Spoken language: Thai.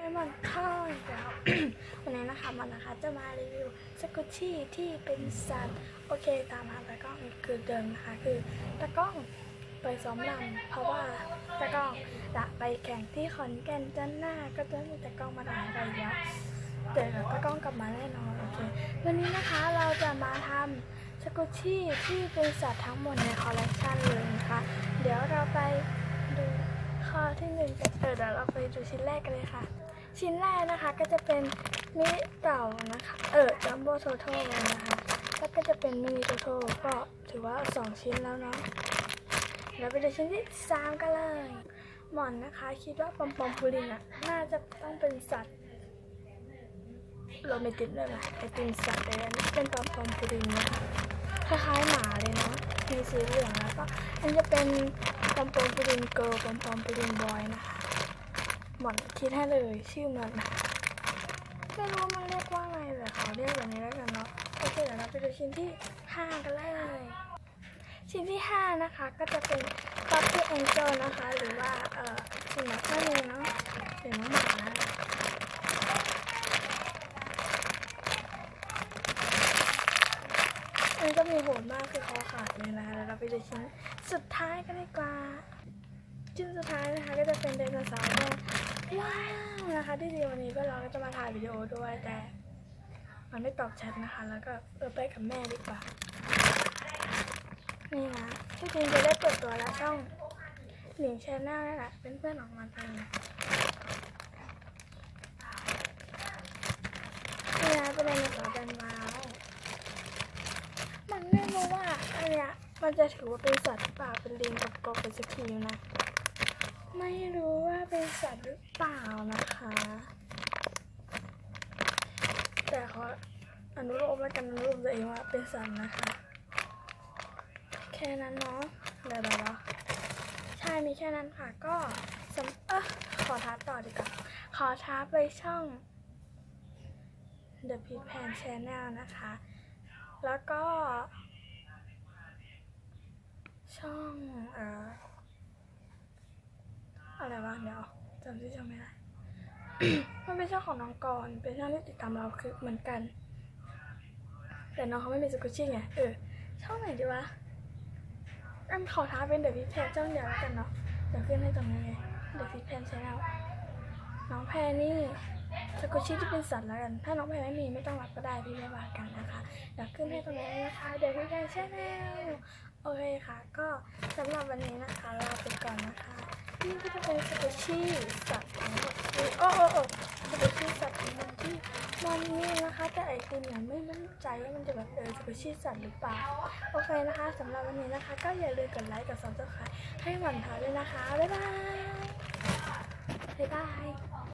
ให้มันเข้าอีกแล้ว วันนี้นะคะมันนะคะจะมารีวิวสกุชชี่ที่เป็นสัตว์โอเคตามมาตากล้องคือเดิมนะคะคือตากล้องไปซ้อมรำเพราะว่าตากล้องจะไปแข่งที่ขอนแก่นจันทร์หน้าก็จะมีตากล้องมาถ่ายอะไรเยอะเดี๋ยวตากล้องกลับมาแน่นอนโอเควันนี้นะคะเราจะมาทำสกุชชี่ที่เป็นสัตว์ทั้งหมดในคอลเลคชันเลยนะคะเดี๋ยวเราไปดูข้อที่หนึ่งกันเดี๋ยวเราไปดูชิ้นแรกกันเลยค่ะชิ้นแรกนะคะก็จะเป็นมินิเต่านะคะจัมโบ้โทโต้นะคะแล้วก็จะเป็นมินิโทโต้ก็ถือว่า2ชิ้นแล้วเนาะเราไปดูชิ้นที่3กันเลยหมอนนะคะคิดว่าปอมปอมพูลินน่าจะต้องเป็นสัตว์โรแมนติกเลยไหมไอติมสัตว์เลยนี่เป็นปอมปอมพูลินนะคะคล้ายๆหมาเลยเนาะมีสีเหลืองแล้วก็อันจะเป็นปอมปอมพูลินเกิร์ลปอมปอมพูลินบอยนะคะหมอนคิดให้เลยชื่อมันไม่รู้มันเรียกว่าไงแต่เขาเรียกแบบนี้แล้วกันเนาะโอเคเดี๋ยวเราไปดูชิ้นที่5กันเลยชิ้นที่5นะคะก็จะเป็นป๊อปปี้แองเจิลนะคะหรือว่าสุนัขนั่นเองเนาะหรือน้องหมามันก็มีโหดมากคือคอขาดเลยนะคะแล้วเราไปดูชิ้นสุดท้ายกันดีกว่าชิ้นสุดท้ายนะคะก็จะเป็นไดโนเสาร์ว้าวนะคะที่จริงวันนี้ก็เราก็จะมาถ่ายวิดีโอด้วยแต่มันไม่ตอบแชทนะคะแล้วก็ไปกับแม่ดีกว่านี่นะที่จริงจะได้เปิดตัวแล้วช่องหนิงแชนแนลนี่แหละเป็นเพื่อนของมันเองนี่นะเป็นไดโนเสาร์แดนมาร์มันไม่รู้ว่าอันเนี้ยมันจะถือว่าเป็นสัตว์หรือเปล่าเป็นลิงกับกบเป็นสกีนะไม่รู้ว่าเป็นสัตว์หรือเปล่านะคะแต่เขาอนุโลมแล้วกันอนุโลมตัวเองว่าเป็นสัตว์นะคะแค่นั้นเนาะเดี๋ยวใช่มีแค่นั้นค่ะก็ขอท้าต่อดีกว่าขอท้าไปช่อง The Pit Pan Channel นะคะแล้วก็ช่องอะไรวะเดี๋ยวจำชื่อช่องไม่ได้ มันเป็นช่องของน้องกรเป็นช่องที่ติดตามเราคือเหมือนกันแต่น้องเขาไม่มีสกุชชี่ไงช่องไหนดีวะอันขอท้าเป็นเดอะพิทแพนช่องเดียวแล้วกันเนาะเดี๋ยวขึ้นให้ตรงนี้ไงเดอะพิทแพนชาแนลน้องแพรนี่สกุชชี่ที่เป็นสัตว์แล้วกันถ้าน้องแพรไม่มีไม่ต้องรับก็ได้พี่ไม่ว่ากันนะคะเดี๋ยวขึ้นให้ตรงนี้นะคะเดอะพิทแพนชาแนลโอเคค่ะก็สำหรับวันนี้นะคะลาไปก่อนนะคะนี่ก็จะเป็นสกุชชี่สัตว์ทั้งหมดสกุชชี่สัตว์ทั้งหมดที่มันนี่นะคะแต่ไอติมเนี่ยไม่มั่นใจว่ามันจะแบบสกุชชี่สัตว์หรือเปล่าโอเคนะคะสำหรับวันนี้นะคะก็อย่าลืมกดไลค์กดซับสไครบ์ให้หวันเท้าด้วยนะคะบ๊ายบาย